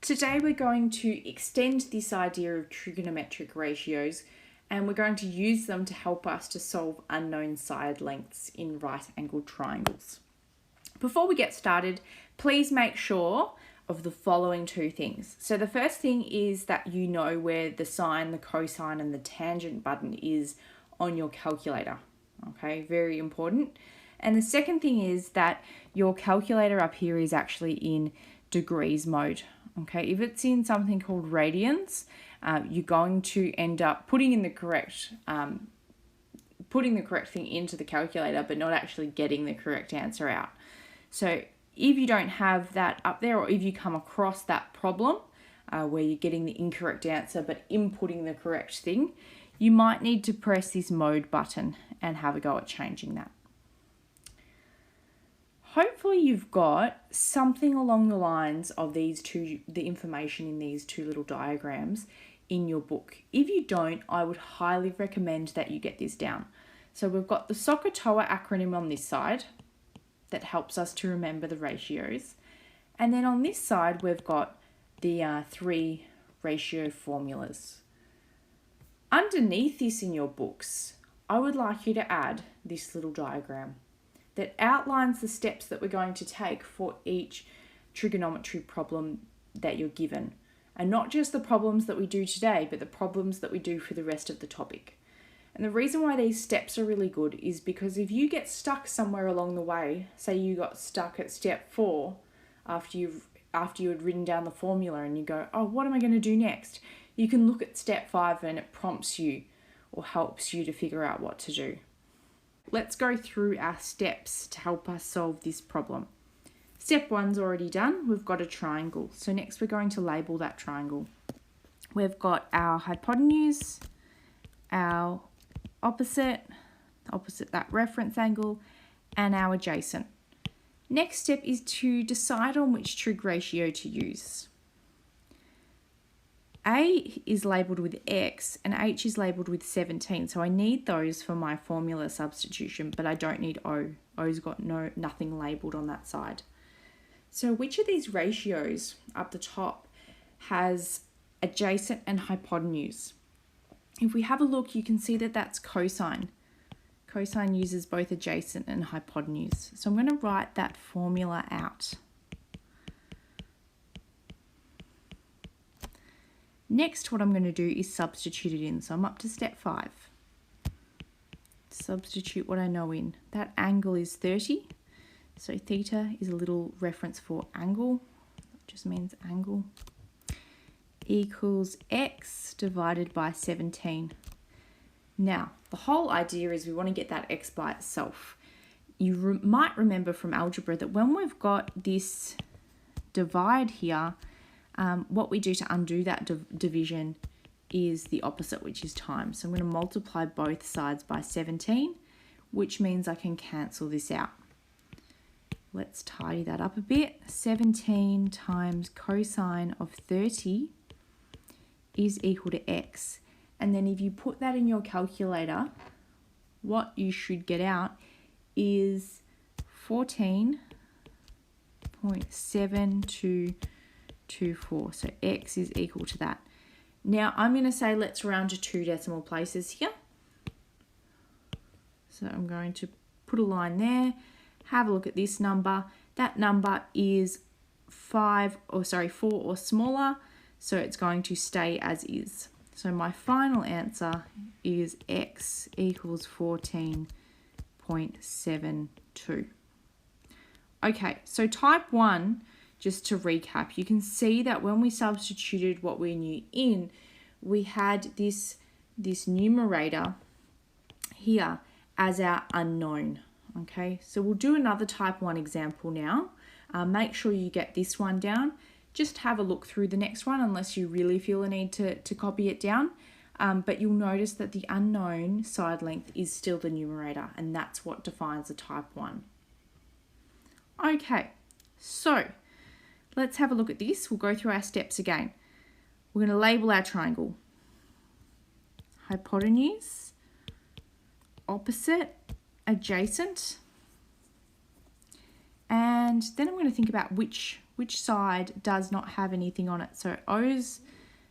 Today we're going to extend this idea of trigonometric ratios, and we're going to use them to help us to solve unknown side lengths in right-angled triangles. Before we get started, please make sure of the following two things. So the first thing is that you know where the sine, the cosine, and the tangent button is on your calculator. Okay, very important. And the second thing is that your calculator up here is actually in degrees mode. Okay, if it's in something called radians, you're going to end up putting the correct thing into the calculator, but not actually getting the correct answer out. So if you don't have that up there, or if you come across that problem where you're getting the incorrect answer but inputting the correct thing, you might need to press this mode button and have a go at changing that. Hopefully you've got something along the lines of the information in these two little diagrams in your book. If you don't, I would highly recommend that you get this down. So we've got the SOHCAHTOA acronym on this side that helps us to remember the ratios. And then on this side, we've got the three ratio formulas. Underneath this in your books, I would like you to add this little diagram that outlines the steps that we're going to take for each trigonometry problem that you're given. And not just the problems that we do today, but the problems that we do for the rest of the topic. And the reason why these steps are really good is because if you get stuck somewhere along the way, say you got stuck at step 4 after you had written down the formula and you go, oh, what am I going to do next? You can look at step 5 and it prompts you or helps you to figure out what to do. Let's go through our steps to help us solve this problem. Step 1's already done. We've got a triangle. So next we're going to label that triangle. We've got our hypotenuse, our opposite that reference angle, and our adjacent. Next step is to decide on which trig ratio to use. A is labelled with X and H is labelled with 17. So I need those for my formula substitution, but I don't need O. O's got nothing labelled on that side. So which of these ratios up the top has adjacent and hypotenuse? If we have a look, you can see that that's cosine. Cosine uses both adjacent and hypotenuse. So I'm going to write that formula out. Next, what I'm going to do is substitute it in. So I'm up to step 5. Substitute what I know in. That angle is 30. So theta is a little reference for angle. It just means angle. Equals x divided by 17. Now, the whole idea is we want to get that x by itself. You might remember from algebra that when we've got this divide here, what we do to undo that division is the opposite, which is times. So I'm going to multiply both sides by 17, which means I can cancel this out. Let's tidy that up a bit. 17 times cosine of 30 is equal to x. And then if you put that in your calculator, what you should get out is 14.7224. So x is equal to that. Now I'm going to say let's round to 2 decimal places here. So I'm going to put a line there. Have a look at this number. That number is 4 or smaller, so it's going to stay as is. So my final answer is x equals 14.72. Okay, so type 1, just to recap, you can see that when we substituted what we knew in, we had this numerator here as our unknown. Okay, so we'll do another type 1 example now. Make sure you get this one down. Just have a look through the next one unless you really feel a need to copy it down. But you'll notice that the unknown side length is still the numerator, and that's what defines a type 1. Okay, so let's have a look at this. We'll go through our steps again. We're going to label our triangle. Hypotenuse, opposite, adjacent, and then I'm going to think about which which side does not have anything on it. So O's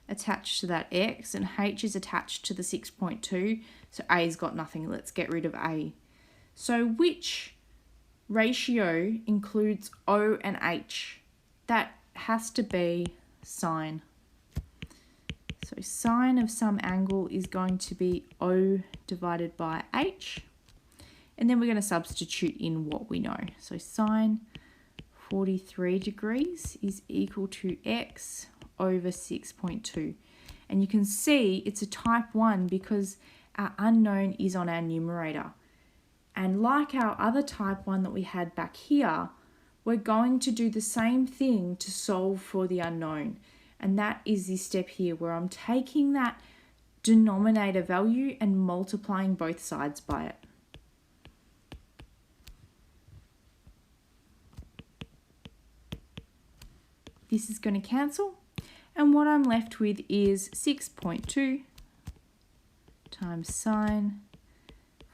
attached to that X and H is attached to the 6.2. So A's got nothing. Let's get rid of A. So which ratio includes O and H? That has to be sine. So sine of some angle is going to be O divided by H. And then we're going to substitute in what we know. So sine 43 degrees is equal to X over 6.2. And you can see it's a type 1 because our unknown is on our numerator. And like our other type 1 that we had back here, we're going to do the same thing to solve for the unknown. And that is this step here where I'm taking that denominator value and multiplying both sides by it. This is going to cancel. And what I'm left with is 6.2 times sine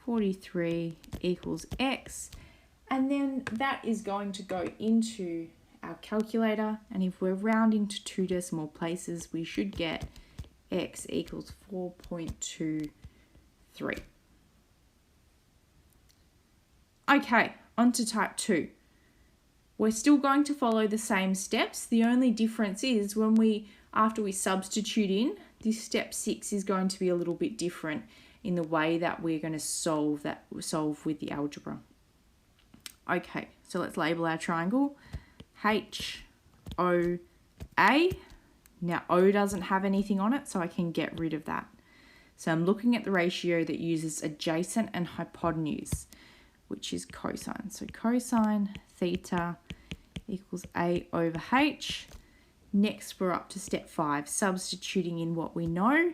43 equals X. And then that is going to go into our calculator. And if we're rounding to 2 decimal places, we should get X equals 4.23. Okay, on to type 2. We're still going to follow the same steps. The only difference is after we substitute in, this step 6 is going to be a little bit different in the way that we're going to solve with the algebra. Okay, so let's label our triangle HOA. Now O doesn't have anything on it, so I can get rid of that. So I'm looking at the ratio that uses adjacent and hypotenuse, which is cosine. So cosine theta equals A over H. Next, we're up to step 5, substituting in what we know.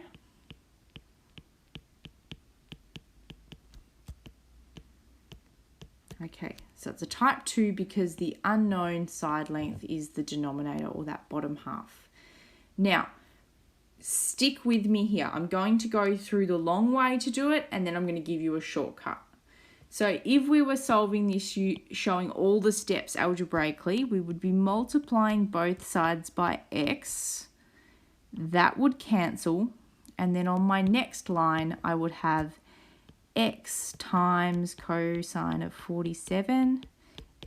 Okay, so it's a type 2 because the unknown side length is the denominator, or that bottom half. Now, stick with me here. I'm going to go through the long way to do it, and then I'm going to give you a shortcut. So if we were solving this showing all the steps algebraically, we would be multiplying both sides by X. That would cancel. And then on my next line, I would have X times cosine of 47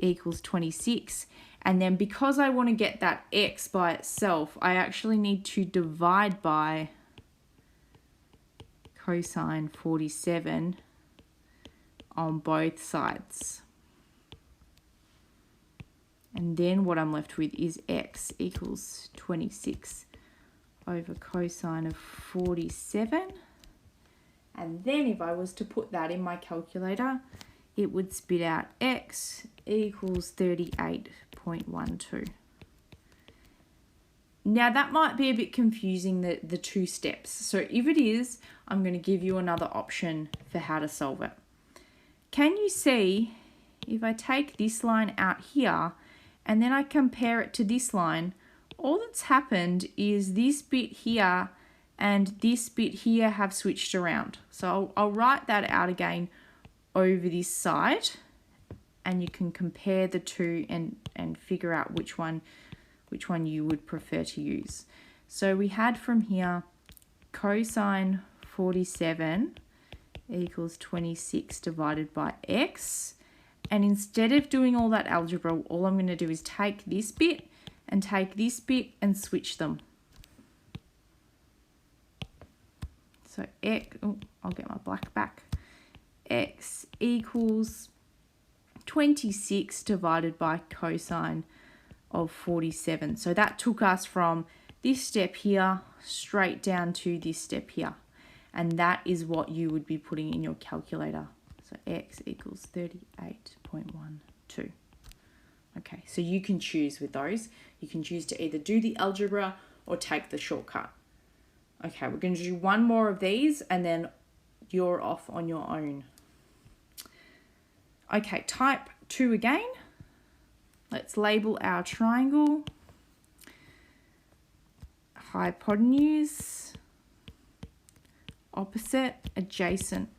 equals 26. And then because I want to get that X by itself, I actually need to divide by cosine 47 on both sides. And then what I'm left with is X equals 26 over cosine of 47. And then if I was to put that in my calculator, it would spit out X equals 38.12. Now that might be a bit confusing, the two steps. So if it is, I'm going to give you another option for how to solve it. Can you see if I take this line out here and then I compare it to this line, all that's happened is this bit here and this bit here have switched around. So I'll write that out again over this side, and you can compare the two and figure out which one you would prefer to use. So we had from here cosine 47 equals 26 divided by X. And instead of doing all that algebra, all I'm going to do is take this bit and switch them. So X, I'll get my black back. X equals 26 divided by cosine of 47. So that took us from this step here straight down to this step here. And that is what you would be putting in your calculator. So X equals 38.12. Okay, so you can choose with those. You can choose to either do the algebra or take the shortcut. Okay, we're going to do one more of these and then you're off on your own. Okay, type 2 again. Let's label our triangle. Hypotenuse, opposite, adjacent.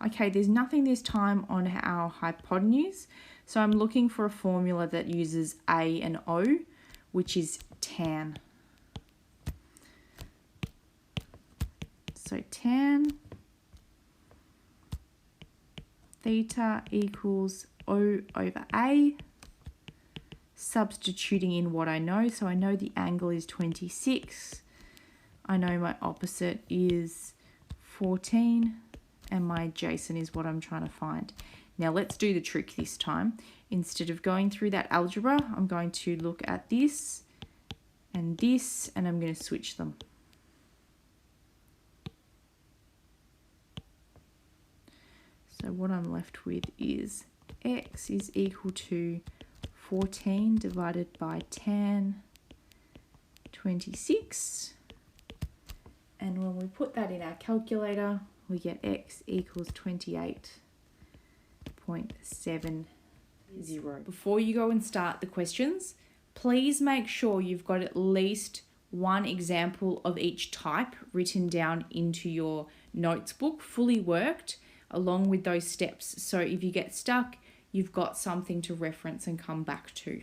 Okay, there's nothing this time on our hypotenuse, so I'm looking for a formula that uses A and O, which is tan. So tan theta equals O over A. Substituting in what I know. So I know the angle is 26. I know my opposite is 14. And my adjacent is what I'm trying to find. Now let's do the trick this time. Instead of going through that algebra, I'm going to look at this, and I'm going to switch them. So what I'm left with is x is equal to 14 divided by tan 26. And when we put that in our calculator, we get x equals 28.70. Before you go and start the questions, please make sure you've got at least one example of each type written down into your notes book, fully worked, along with those steps. So if you get stuck, you've got something to reference and come back to.